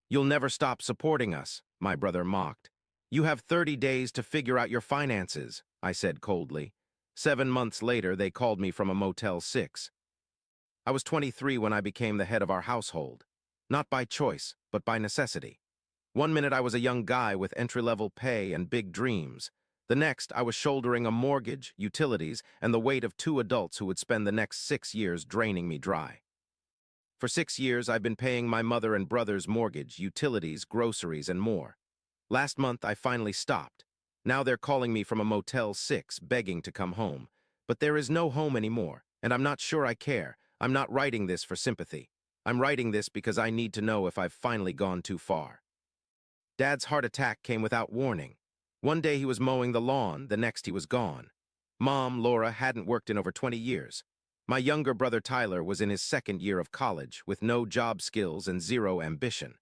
"You'll never stop supporting us," my brother mocked. "You have 30 days to figure out your finances," I said coldly. 7 months later, they called me from a Motel 6. I was 23 when I became the head of our household. Not by choice, but by necessity. One minute I was a young guy with entry-level pay and big dreams. The next, I was shouldering a mortgage, utilities, and the weight of two adults who would spend the next 6 years draining me dry. For 6 years, I've been paying my mother and brother's mortgage, utilities, groceries, and more. Last month, I finally stopped. Now they're calling me from a Motel 6, begging to come home. But there is no home anymore, and I'm not sure I care. I'm not writing this for sympathy. I'm writing this because I need to know if I've finally gone too far. Dad's heart attack came without warning. One day he was mowing the lawn, the next he was gone. Mom, Laura, hadn't worked in over 20 years. My younger brother Tyler was in his second year of college, with no job skills and zero ambition.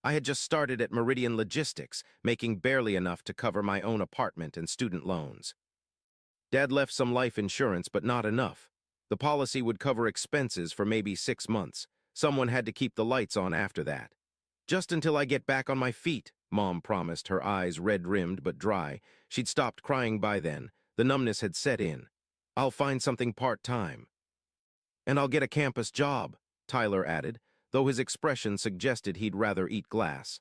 I had just started at Meridian Logistics, making barely enough to cover my own apartment and student loans. Dad left some life insurance, but not enough. The policy would cover expenses for maybe 6 months. Someone had to keep the lights on after that. "Just until I get back on my feet," Mom promised, her eyes red-rimmed but dry. She'd stopped crying by then. The numbness had set in. "I'll find something part-time." "And I'll get a campus job," Tyler added, though his expression suggested he'd rather eat glass.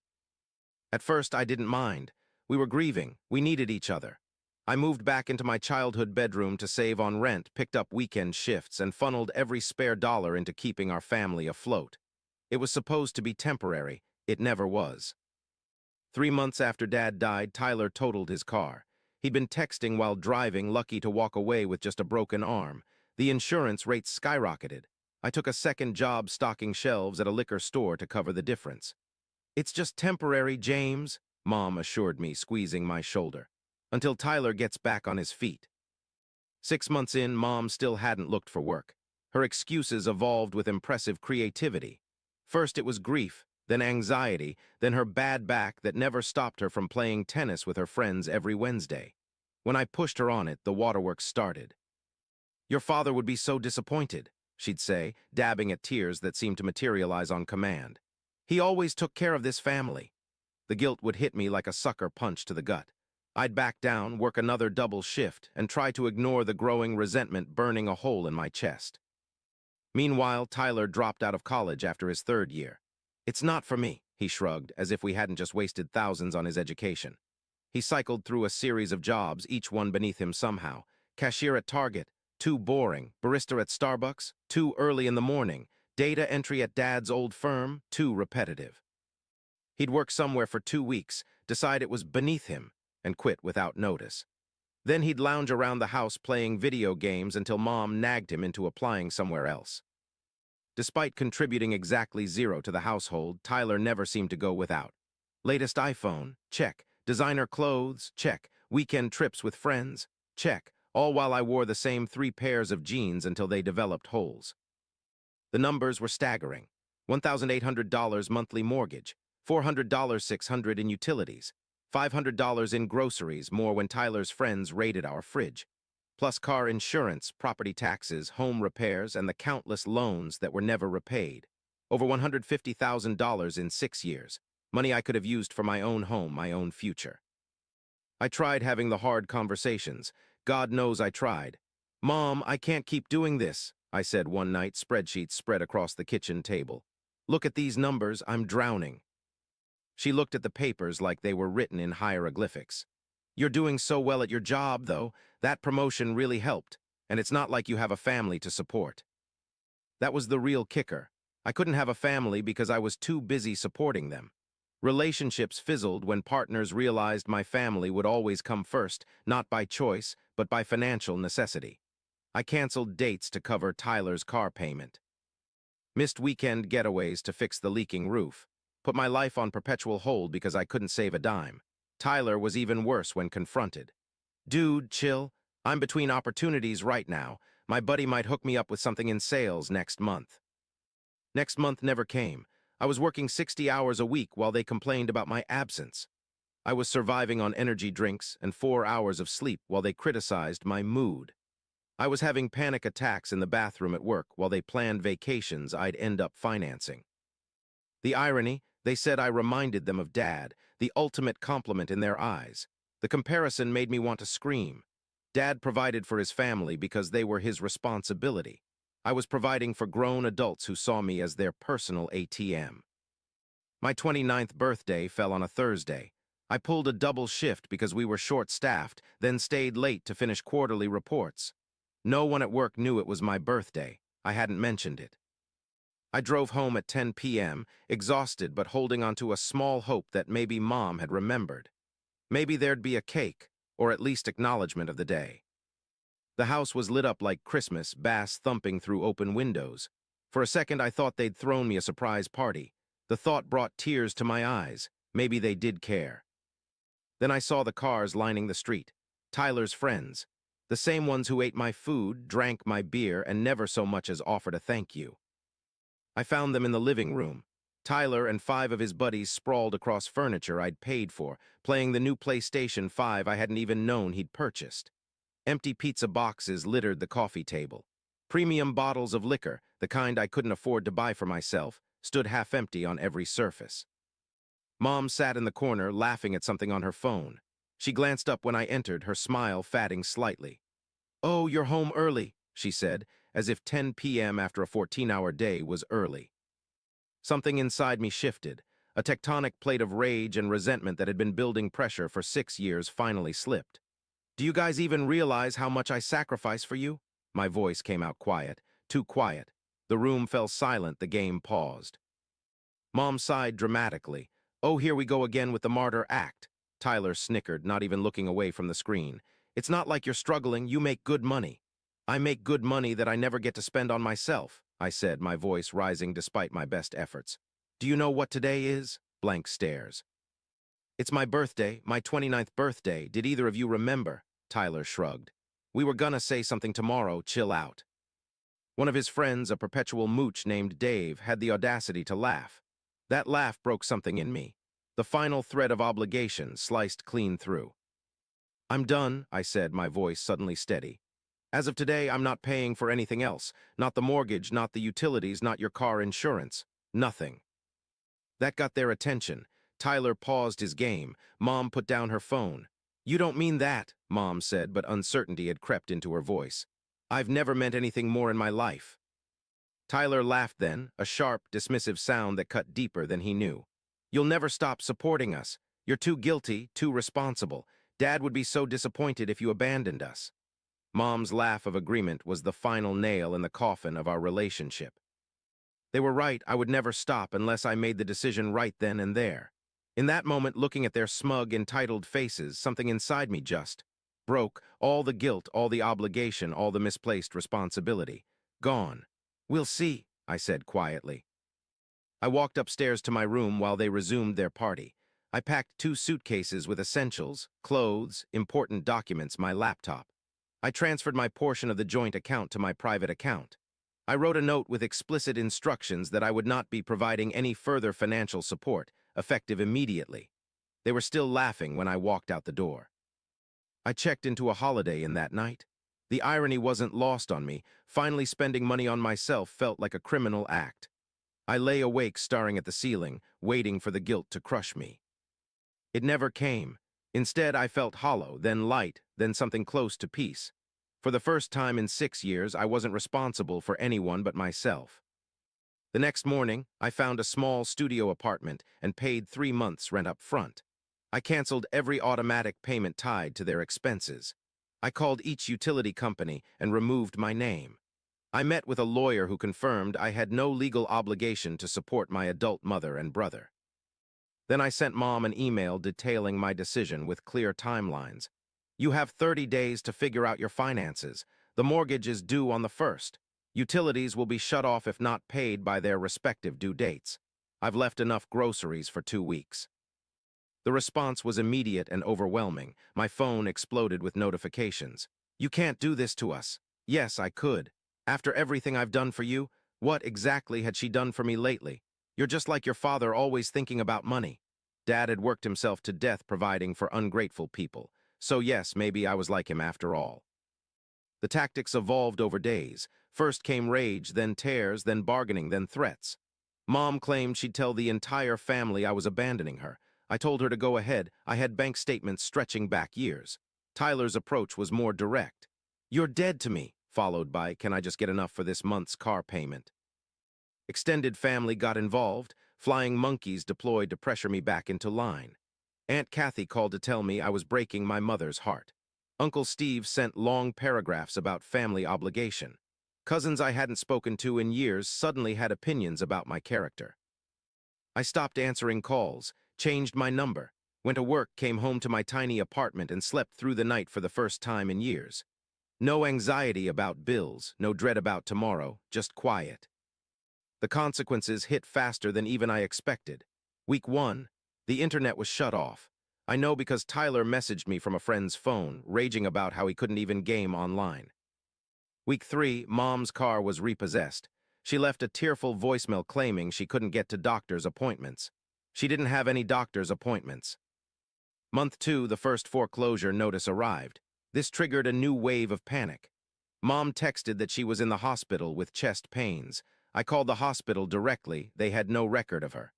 At first, I didn't mind. We were grieving. We needed each other. I moved back into my childhood bedroom to save on rent, picked up weekend shifts, and funneled every spare dollar into keeping our family afloat. It was supposed to be temporary. It never was. 3 months after Dad died, Tyler totaled his car. He'd been texting while driving, lucky to walk away with just a broken arm. The insurance rates skyrocketed. I took a second job stocking shelves at a liquor store to cover the difference. "It's just temporary, James," Mom assured me, squeezing my shoulder, "until Tyler gets back on his feet." 6 months in, Mom still hadn't looked for work. Her excuses evolved with impressive creativity. First it was grief, then anxiety, then her bad back that never stopped her from playing tennis with her friends every Wednesday. When I pushed her on it, the waterworks started. "Your father would be so disappointed," she'd say, dabbing at tears that seemed to materialize on command. "He always took care of this family." The guilt would hit me like a sucker punch to the gut. I'd back down, work another double shift, and try to ignore the growing resentment burning a hole in my chest. Meanwhile, Tyler dropped out of college after his third year. "It's not for me," he shrugged, as if we hadn't just wasted thousands on his education. He cycled through a series of jobs, each one beneath him somehow. Cashier at Target, too boring. Barista at Starbucks, too early in the morning. Data entry at Dad's old firm, too repetitive. He'd work somewhere for 2 weeks, decide it was beneath him, and quit without notice. Then he'd lounge around the house playing video games until Mom nagged him into applying somewhere else. Despite contributing exactly zero to the household, Tyler never seemed to go without. Latest iPhone? Check. Designer clothes? Check. Weekend trips with friends? Check. All while I wore the same 3 pairs of jeans until they developed holes. The numbers were staggering. $1,800 monthly mortgage, $400, $600 in utilities, $500 in groceries, more when Tyler's friends raided our fridge, plus car insurance, property taxes, home repairs, and the countless loans that were never repaid. Over $150,000 in 6 years, money I could have used for my own home, my own future. I tried having the hard conversations. God knows I tried. "Mom, I can't keep doing this," I said one night, spreadsheets spread across the kitchen table. "Look at these numbers, I'm drowning." She looked at the papers like they were written in hieroglyphics. "You're doing so well at your job, though. That promotion really helped, and it's not like you have a family to support." That was the real kicker. I couldn't have a family because I was too busy supporting them. Relationships fizzled when partners realized my family would always come first, not by choice, but by financial necessity. I canceled dates to cover Tyler's car payment. Missed weekend getaways to fix the leaking roof. Put my life on perpetual hold because I couldn't save a dime. Tyler was even worse when confronted. "Dude, chill. I'm between opportunities right now. My buddy might hook me up with something in sales next month." Next month never came. I was working 60 hours a week while they complained about my absence. I was surviving on energy drinks and 4 hours of sleep while they criticized my mood. I was having panic attacks in the bathroom at work while they planned vacations I'd end up financing. The irony, They said I reminded them of Dad, the ultimate compliment in their eyes. The comparison made me want to scream. Dad provided for his family because they were his responsibility. I was providing for grown adults who saw me as their personal ATM. My 29th birthday fell on a Thursday. I pulled a double shift because we were short-staffed, then stayed late to finish quarterly reports. No one at work knew it was my birthday. I hadn't mentioned it. I drove home at 10 p.m., exhausted but holding onto a small hope that maybe Mom had remembered. Maybe there'd be a cake, or at least acknowledgement of the day. The house was lit up like Christmas, bass thumping through open windows. For a second, I thought they'd thrown me a surprise party. The thought brought tears to my eyes. Maybe they did care. Then I saw the cars lining the street. Tyler's friends. The same ones who ate my food, drank my beer, and never so much as offered a thank you. I found them in the living room. Tyler and 5 of his buddies sprawled across furniture I'd paid for, playing the new PlayStation 5 I hadn't even known he'd purchased. Empty pizza boxes littered the coffee table. Premium bottles of liquor, the kind I couldn't afford to buy for myself, stood half empty on every surface. Mom sat in the corner, laughing at something on her phone. She glanced up when I entered, her smile fading slightly. "Oh, you're home early," she said, as if 10 p.m. after a 14-hour day was early. Something inside me shifted. A tectonic plate of rage and resentment that had been building pressure for 6 years finally slipped. "Do you guys even realize how much I sacrifice for you?" My voice came out quiet, too quiet. The room fell silent, the game paused. Mom sighed dramatically. "Oh, here we go again with the martyr act." Tyler snickered, not even looking away from the screen. "It's not like you're struggling, you make good money." "I make good money that I never get to spend on myself," I said, my voice rising despite my best efforts. "Do you know what today is?" Blank stares. "It's my birthday, my 29th birthday. Did either of you remember?" Tyler shrugged. "We were gonna say something tomorrow, chill out." One of his friends, a perpetual mooch named Dave, had the audacity to laugh. That laugh broke something in me. The final thread of obligation sliced clean through. "I'm done," I said, my voice suddenly steady. "As of today, I'm not paying for anything else. Not the mortgage, not the utilities, not your car insurance. Nothing." That got their attention. Tyler paused his game. Mom put down her phone. "You don't mean that," Mom said, but uncertainty had crept into her voice. "I've never meant anything more in my life." Tyler laughed then, a sharp, dismissive sound that cut deeper than he knew. "You'll never stop supporting us. You're too guilty, too responsible. Dad would be so disappointed if you abandoned us." Mom's laugh of agreement was the final nail in the coffin of our relationship. They were right, I would never stop unless I made the decision right then and there. In that moment, looking at their smug, entitled faces, something inside me just broke. All the guilt, all the obligation, all the misplaced responsibility. Gone. "We'll see," I said quietly. I walked upstairs to my room while they resumed their party. I packed 2 suitcases with essentials, clothes, important documents, my laptop. I transferred my portion of the joint account to my private account. I wrote a note with explicit instructions that I would not be providing any further financial support, effective immediately. They were still laughing when I walked out the door. I checked into a Holiday Inn that night. The irony wasn't lost on me. Finally spending money on myself felt like a criminal act. I lay awake staring at the ceiling, waiting for the guilt to crush me. It never came. Instead, I felt hollow, then light, then something close to peace. For the first time in 6 years, I wasn't responsible for anyone but myself. The next morning, I found a small studio apartment and paid 3 months' rent up front. I canceled every automatic payment tied to their expenses. I called each utility company and removed my name. I met with a lawyer who confirmed I had no legal obligation to support my adult mother and brother. Then I sent Mom an email detailing my decision with clear timelines. "You have 30 days to figure out your finances. The mortgage is due on the 1st. Utilities will be shut off if not paid by their respective due dates. I've left enough groceries for 2 weeks." The response was immediate and overwhelming. My phone exploded with notifications. "You can't do this to us." Yes, I could. After everything I've done for you, what exactly had she done for me lately? "You're just like your father, always thinking about money." Dad had worked himself to death providing for ungrateful people. So yes, maybe I was like him after all. The tactics evolved over days. First came rage, then tears, then bargaining, then threats. Mom claimed she'd tell the entire family I was abandoning her. I told her to go ahead. I had bank statements stretching back years. Tyler's approach was more direct. "You're dead to me," followed by, "Can I just get enough for this month's car payment?" Extended family got involved. Flying monkeys deployed to pressure me back into line. Aunt Kathy called to tell me I was breaking my mother's heart. Uncle Steve sent long paragraphs about family obligation. Cousins I hadn't spoken to in years suddenly had opinions about my character. I stopped answering calls, changed my number, went to work, came home to my tiny apartment, and slept through the night for the first time in years. No anxiety about bills, no dread about tomorrow, just quiet. The consequences hit faster than even I expected. Week 1, the internet was shut off. I know because Tyler messaged me from a friend's phone, raging about how he couldn't even game online. Week 3, Mom's car was repossessed. She left a tearful voicemail claiming she couldn't get to doctor's appointments. She didn't have any doctor's appointments. Month 2, the first foreclosure notice arrived. This triggered a new wave of panic. Mom texted that she was in the hospital with chest pains. I called the hospital directly. They had no record of her.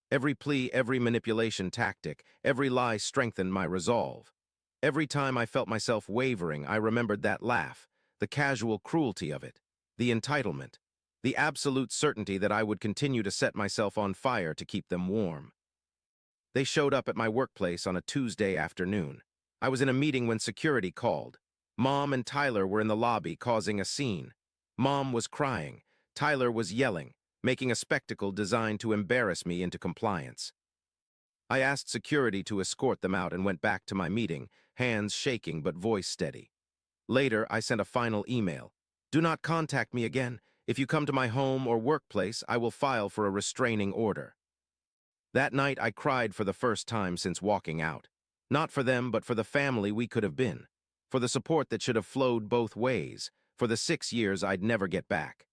Every plea, every manipulation tactic, every lie strengthened my resolve. Every time I felt myself wavering, I remembered that laugh, the casual cruelty of it, the entitlement, the absolute certainty that I would continue to set myself on fire to keep them warm. They showed up at my workplace on a Tuesday afternoon. I was in a meeting when security called. Mom and Tyler were in the lobby causing a scene. Mom was crying. Tyler was yelling, making a spectacle designed to embarrass me into compliance. I asked security to escort them out and went back to my meeting, hands shaking but voice steady. Later, I sent a final email. "Do not contact me again. If you come to my home or workplace, I will file for a restraining order." That night, I cried for the first time since walking out. Not for them, but for the family we could have been. For the support that should have flowed both ways. For the 6 years I'd never get back.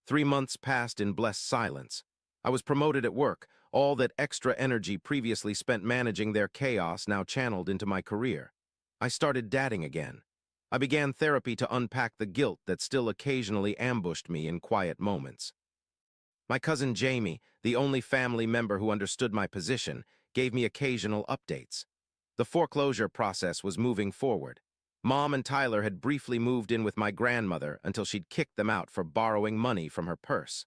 3 months passed in blessed silence. I was promoted at work. All that extra energy previously spent managing their chaos now channeled into my career. I started dadding again. I began therapy to unpack the guilt that still occasionally ambushed me in quiet moments. My cousin Jamie, the only family member who understood my position, gave me occasional updates. The foreclosure process was moving forward. Mom and Tyler had briefly moved in with my grandmother until she'd kicked them out for borrowing money from her purse.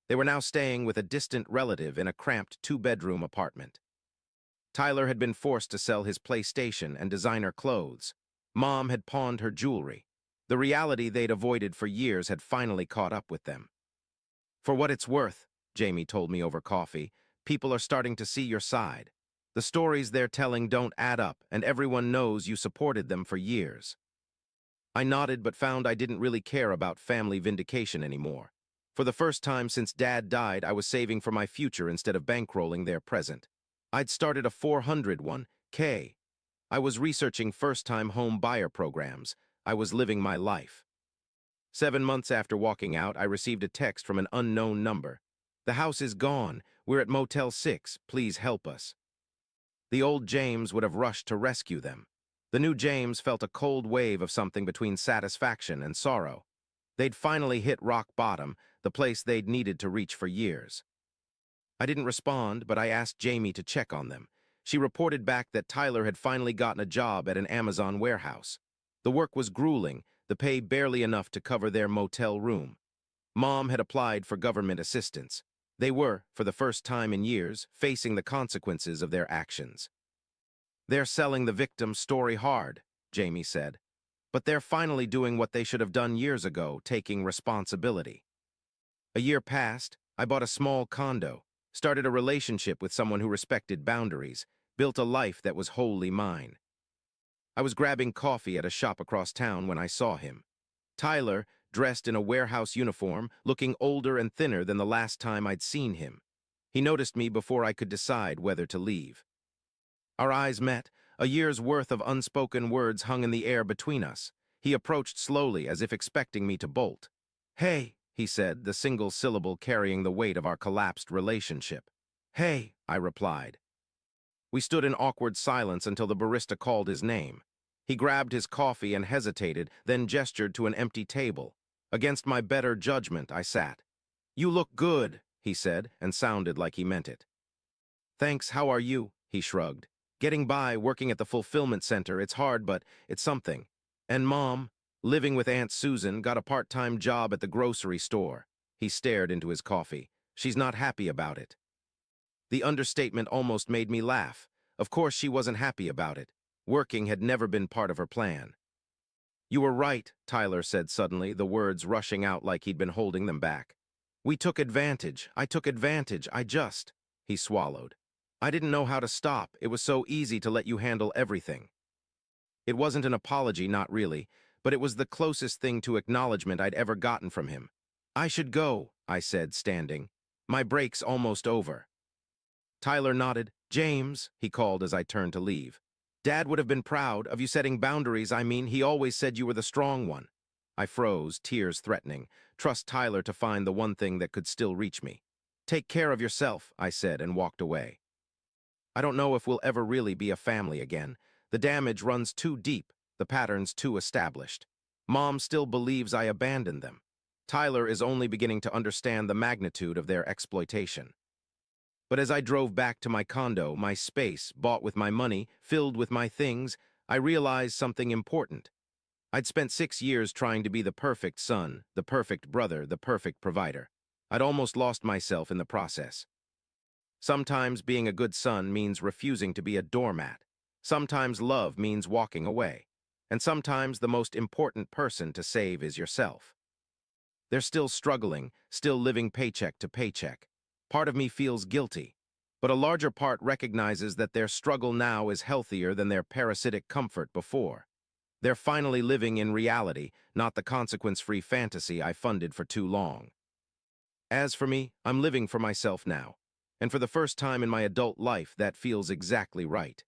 They were now staying with a distant relative in a cramped 2-bedroom apartment. Tyler had been forced to sell his PlayStation and designer clothes. Mom had pawned her jewelry. The reality they'd avoided for years had finally caught up with them. "For what it's worth," Jamie told me over coffee, "people are starting to see your side. The stories they're telling don't add up, and everyone knows you supported them for years." I nodded but found I didn't really care about family vindication anymore. For the first time since Dad died, I was saving for my future instead of bankrolling their present. I'd started a 401k. I was researching first-time home buyer programs. I was living my life. 7 months after walking out, I received a text from an unknown number. "The house is gone. We're at Motel 6. Please help us." The old James would have rushed to rescue them. The new James felt a cold wave of something between satisfaction and sorrow. They'd finally hit rock bottom, the place they'd needed to reach for years. I didn't respond, but I asked Jamie to check on them. She reported back that Tyler had finally gotten a job at an Amazon warehouse. The work was grueling, the pay barely enough to cover their motel room. Mom had applied for government assistance. They were, for the first time in years, facing the consequences of their actions. "They're selling the victim's story hard," Jamie said. "But they're finally doing what they should have done years ago, taking responsibility." A year passed. I bought a small condo, started a relationship with someone who respected boundaries, built a life that was wholly mine. I was grabbing coffee at a shop across town when I saw him. Tyler, dressed in a warehouse uniform, looking older and thinner than the last time I'd seen him. He noticed me before I could decide whether to leave. Our eyes met. A year's worth of unspoken words hung in the air between us. He approached slowly, as if expecting me to bolt. "Hey," he said, the single syllable carrying the weight of our collapsed relationship. "Hey," I replied. We stood in awkward silence until the barista called his name. He grabbed his coffee and hesitated, then gestured to an empty table. Against my better judgment, I sat. "You look good," he said, and sounded like he meant it. Thanks, how are you? He shrugged. Getting by, working at the fulfillment center, it's hard, but it's something. And Mom, living with Aunt Susan, got a part-time job at the grocery store. He stared into his coffee. She's not happy about it. The understatement almost made me laugh. Of course she wasn't happy about it. Working had never been part of her plan. You were right, Tyler said suddenly, the words rushing out like he'd been holding them back. We took advantage. I took advantage. He swallowed. I didn't know how to stop. It was so easy to let you handle everything. It wasn't an apology, not really, but it was the closest thing to acknowledgement I'd ever gotten from him. I should go, I said, standing. My break's almost over. Tyler nodded. James, he called as I turned to leave. Dad would have been proud of you setting boundaries. He always said you were the strong one. I froze, tears threatening. Trust Tyler to find the one thing that could still reach me. Take care of yourself, I said, and walked away. I don't know if we'll ever really be a family again. The damage runs too deep, the patterns too established. Mom still believes I abandoned them. Tyler is only beginning to understand the magnitude of their exploitation. But as I drove back to my condo, my space, bought with my money, filled with my things, I realized something important. I'd spent 6 years trying to be the perfect son, the perfect brother, the perfect provider. I'd almost lost myself in the process. Sometimes being a good son means refusing to be a doormat. Sometimes love means walking away. And sometimes the most important person to save is yourself. They're still struggling, still living paycheck to paycheck. Part of me feels guilty, but a larger part recognizes that their struggle now is healthier than their parasitic comfort before. They're finally living in reality, not the consequence-free fantasy I funded for too long. As for me, I'm living for myself now. And for the first time in my adult life, that feels exactly right.